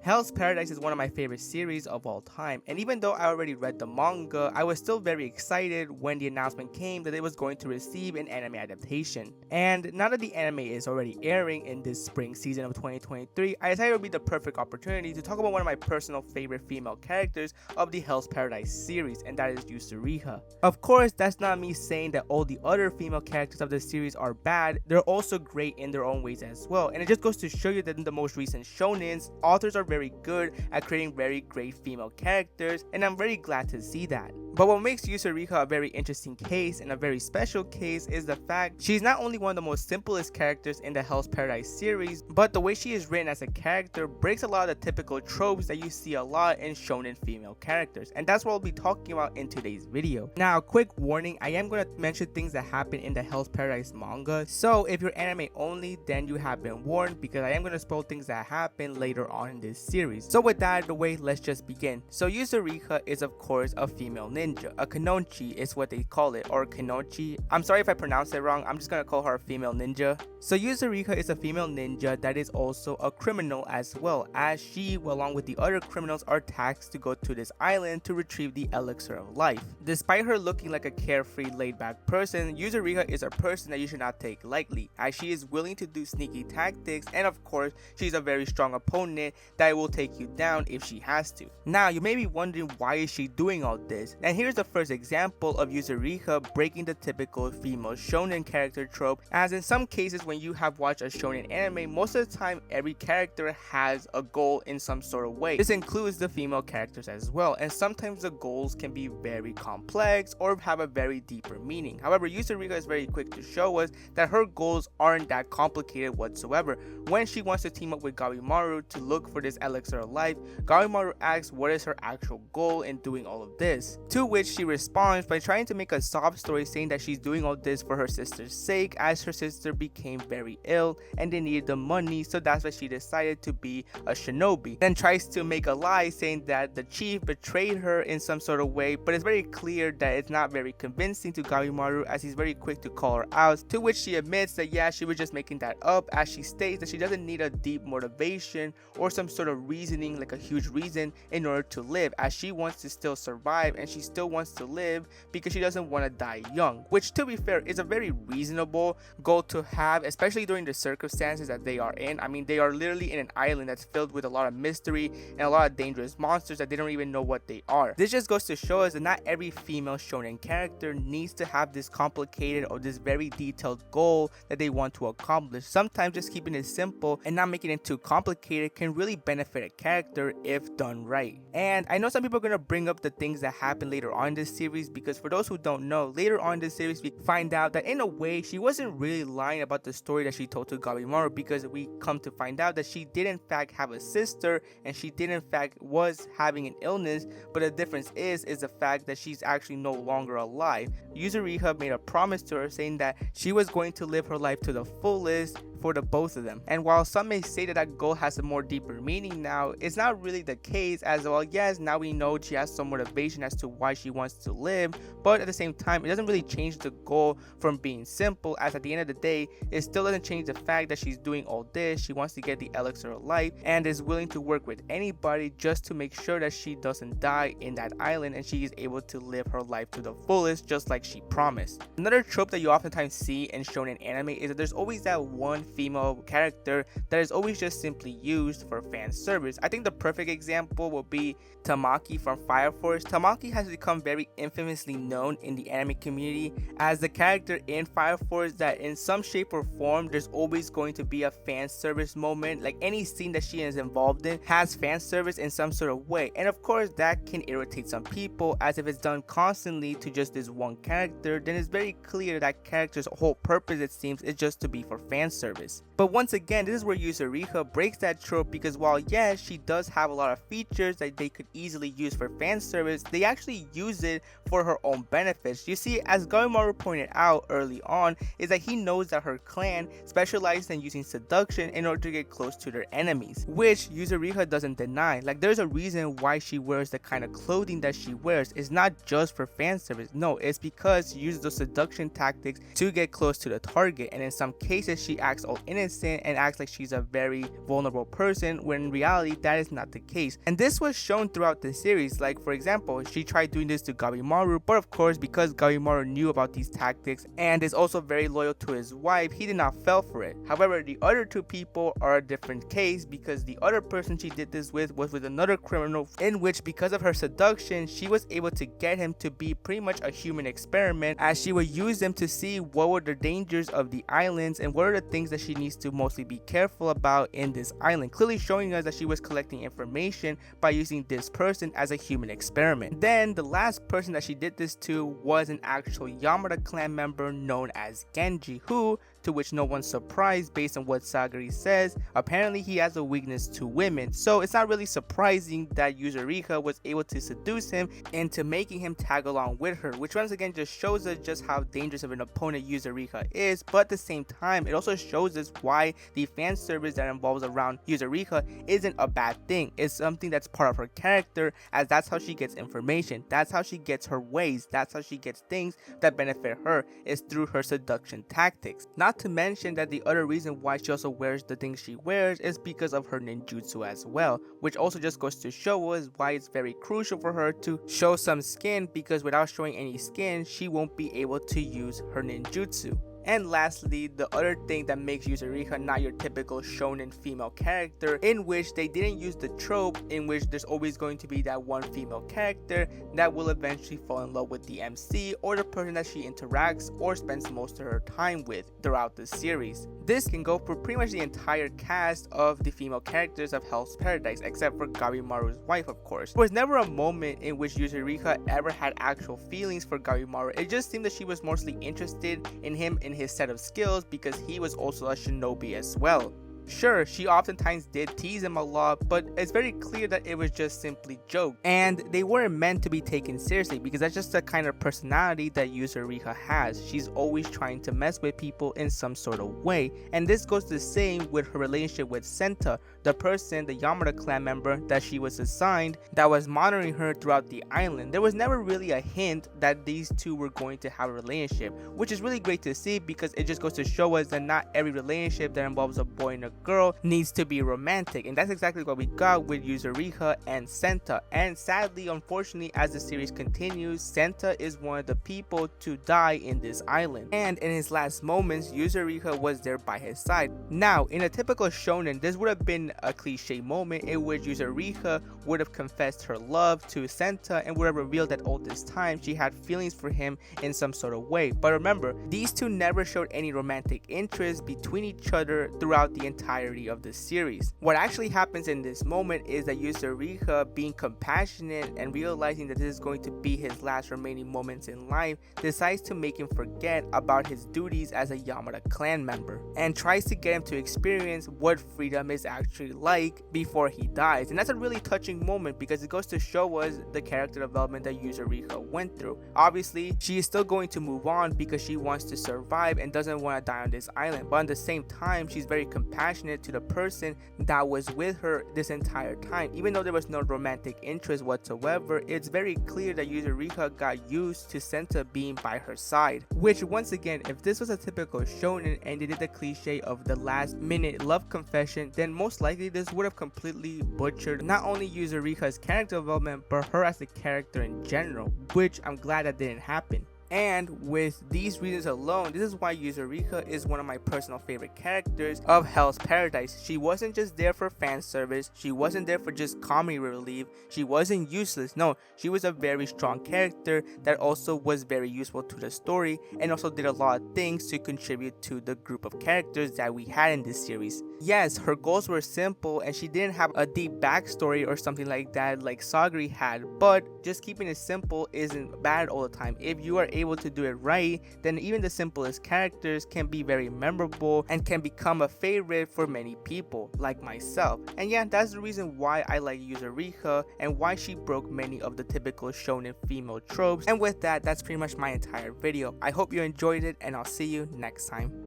Hell's Paradise is one of my favorite series of all time, and even though I already read the manga, I was still very excited when the announcement came that it was going to receive an anime adaptation. And now that the anime is already airing in this spring season of 2023, I decided it would be the perfect opportunity to talk about one of my personal favorite female characters of the Hell's Paradise series, and that is Yuzuriha. Of course, that's not me saying that all the other female characters of the series are bad. They're also great in their own ways as well, and it just goes to show you that in the most recent shonens, authors are very good at creating very great female characters, and I'm very glad to see that. But what makes Yuzuriha a very interesting case and a very special case is the fact she's not only one of the most simplest characters in the Hell's Paradise series, but the way she is written as a character breaks a lot of the typical tropes that you see a lot in shonen female characters, and that's what I'll be talking about in today's video. Now, quick warning, I am going to mention things that happen in the Hell's Paradise manga, so if you're anime only, then you have been warned, because I am going to spoil things that happen later on in this series. So with that out of the way, let's just begin. So Yuzuriha is of course a female ninja. A kanonchi is what they call it, or kanochi. I'm sorry if I pronounced it wrong, I'm just gonna call her a female ninja. So Yuzuriha is a female ninja that is also a criminal as well, as she, along with the other criminals, are tasked to go to this island to retrieve the elixir of life. Despite her looking like a carefree, laid-back person, Yuzuriha is a person that you should not take lightly, as she is willing to do sneaky tactics, and of course she's a very strong opponent that will take you down if she has to. Now you may be wondering, why is she doing all this? And here's the first example of Yuzuriha breaking the typical female shonen character trope, as in some cases when you have watched a shonen anime, most of the time every character has a goal in some sort of way. This includes the female characters as well, and sometimes the goals can be very complex or have a very deeper meaning. However, Yuzuriha is very quick to show us that her goals aren't that complicated whatsoever. When she wants to team up with Gabimaru to look for this elixir of life, Gabimaru asks what is her actual goal in doing all of this, to which she responds by trying to make a sob story saying that she's doing all this for her sister's sake, as her sister became very ill and they needed the money, so that's why she decided to be a shinobi. Then tries to make a lie saying that the chief betrayed her in some sort of way, but it's very clear that it's not very convincing to Gabimaru, as he's very quick to call her out, to which she admits that yeah, she was just making that up, as she states that she doesn't need a deep motivation or some sort of reasoning, like a huge reason, in order to live, as she wants to still survive and she still wants to live because she doesn't want to die young, which to be fair is a very reasonable goal to have, especially during the circumstances that they are in. I mean, they are literally in an island that's filled with a lot of mystery and a lot of dangerous monsters that they don't even know what they are. This just goes to show us that not every female shonen character needs to have this complicated or this very detailed goal that they want to accomplish. Sometimes just keeping it simple and not making it too complicated can really benefit a character if done right. And I know some people are going to bring up the things that happen later on in this series, because for those who don't know, later on in this series we find out that in a way she wasn't really lying about the story that she told to Gabimaru, because we come to find out that she did in fact have a sister and she did in fact was having an illness, but the difference is the fact that she's actually no longer alive. Yuzuriha made a promise to her saying that she was going to live her life to the fullest for the both of them. And while some may say that that goal has a more deeper meaning now, it's not really the case, as well, yes, now we know she has some motivation as to why she wants to live, but at the same time it doesn't really change the goal from being simple, as at the end of the day it still doesn't change the fact that she's doing all this. She wants to get the elixir of life and is willing to work with anybody just to make sure that she doesn't die in that island and she is able to live her life to the fullest, just like she promised. Another trope that you oftentimes see in shonen anime is that there's always that one female character that is always just simply used for fan service. I think the perfect example would be Tamaki from Fire Force. Tamaki has become very infamously known in the anime community as the character in Fire Force that in some shape or form there's always going to be a fan service moment. Like any scene that she is involved in has fan service in some sort of way, and of course that can irritate some people, as if it's done constantly to just this one character, then it's very clear that character's whole purpose, it seems, is just to be for fan service. But once again, this is where Yuzuriha breaks that trope, because while yes, she does have a lot of features that they could easily use for fan service, they actually use it for her own benefits. You see, as Gabimaru pointed out early on, is that he knows that her clan specializes in using seduction in order to get close to their enemies, which Yuzuriha doesn't deny. Like, there's a reason why she wears the kind of clothing that she wears. It's not just for fan service, no, it's because she uses those seduction tactics to get close to the target, and in some cases she acts all innocent and acts like she's a very vulnerable person, when in reality that is not the case. And this was shown throughout the series. Like, for example, she tried doing this to Gabimaru, but of course, because Gabimaru knew about these tactics and is also very loyal to his wife, he did not fall for it. However, the other two people are a different case, because the other person she did this with was with another criminal, in which because of her seduction, she was able to get him to be pretty much a human experiment, as she would use them to see what were the dangers of the islands and what are the things that she needs to mostly be careful about in this island, clearly showing us that she was collecting information by using this person as a human experiment. Then the last person that she did this to was an actual Yamada clan member known as Genji, who, to which no one's surprised based on what Sagari says, apparently he has a weakness to women. So it's not really surprising that Yuzuriha was able to seduce him into making him tag along with her, which once again just shows us just how dangerous of an opponent Yuzuriha is. But at the same time, it also shows us why the fan service that involves around Yuzuriha isn't a bad thing. It's something that's part of her character, as that's how she gets information, that's how she gets her ways, that's how she gets things that benefit her, is through her seduction tactics. Not to mention that the other reason why she also wears the things she wears is because of her ninjutsu as well, which also just goes to show us why it's very crucial for her to show some skin, because without showing any skin, she won't be able to use her ninjutsu. And lastly, the other thing that makes Yuzuriha not your typical shonen female character, in which they didn't use the trope in which there's always going to be that one female character that will eventually fall in love with the MC or the person that she interacts or spends most of her time with throughout the series. This can go for pretty much the entire cast of the female characters of Hell's Paradise, except for Gabimaru's wife, of course. There was never a moment in which Yuzuriha ever had actual feelings for Gabimaru. It just seemed that she was mostly interested in him in his set of skills, because he was also a shinobi as well. Sure, she oftentimes did tease him a lot, but it's very clear that it was just simply joke, and they weren't meant to be taken seriously, because that's just the kind of personality that Yuzuriha has. She's always trying to mess with people in some sort of way, and this goes the same with her relationship with Senta, the person, the Yamada clan member that she was assigned, that was monitoring her throughout the island. There was never really a hint that these two were going to have a relationship, which is really great to see, because it just goes to show us that not every relationship that involves a boy and a girl needs to be romantic, and that's exactly what we got with Yuzuriha and Senta. And sadly, unfortunately, as the series continues, Senta is one of the people to die in this island, and in his last moments, Yuzuriha was there by his side. Now, in a typical shonen, this would have been a cliche moment in which Yuzuriha would have confessed her love to Senta and would have revealed that all this time she had feelings for him in some sort of way. But remember, these two never showed any romantic interest between each other throughout the entirety of the series. What actually happens in this moment is that Yuzuriha, being compassionate and realizing that this is going to be his last remaining moments in life, decides to make him forget about his duties as a Yamada clan member and tries to get him to experience what freedom is actually like before he dies. And that's a really touching moment, because it goes to show us the character development that Yuzuriha went through. Obviously, she is still going to move on because she wants to survive and doesn't want to die on this island, but at the same time, she's very compassionate to the person that was with her this entire time. Even though there was no romantic interest whatsoever, it's very clear that Yuzuriha got used to Senta being by her side, which once again, if this was a typical shonen and they did the cliche of the last minute love confession, then most likely this would have completely butchered not only Yuzuriha's character development, but her as a character in general, which I'm glad that didn't happen. And with these reasons alone, this is why Yuzuriha is one of my personal favorite characters of Hell's Paradise. She wasn't just there for fan service, she wasn't there for just comedy relief, she wasn't useless. No, she was a very strong character that also was very useful to the story and also did a lot of things to contribute to the group of characters that we had in this series. Yes, her goals were simple and she didn't have a deep backstory or something like that like Sagari had, but just keeping it simple isn't bad all the time. If you are able to do it right, then even the simplest characters can be very memorable and can become a favorite for many people, like myself. And yeah, that's the reason why I like Yuzuriha and why she broke many of the typical shonen female tropes. And with that, that's pretty much my entire video. I hope you enjoyed it, and I'll see you next time.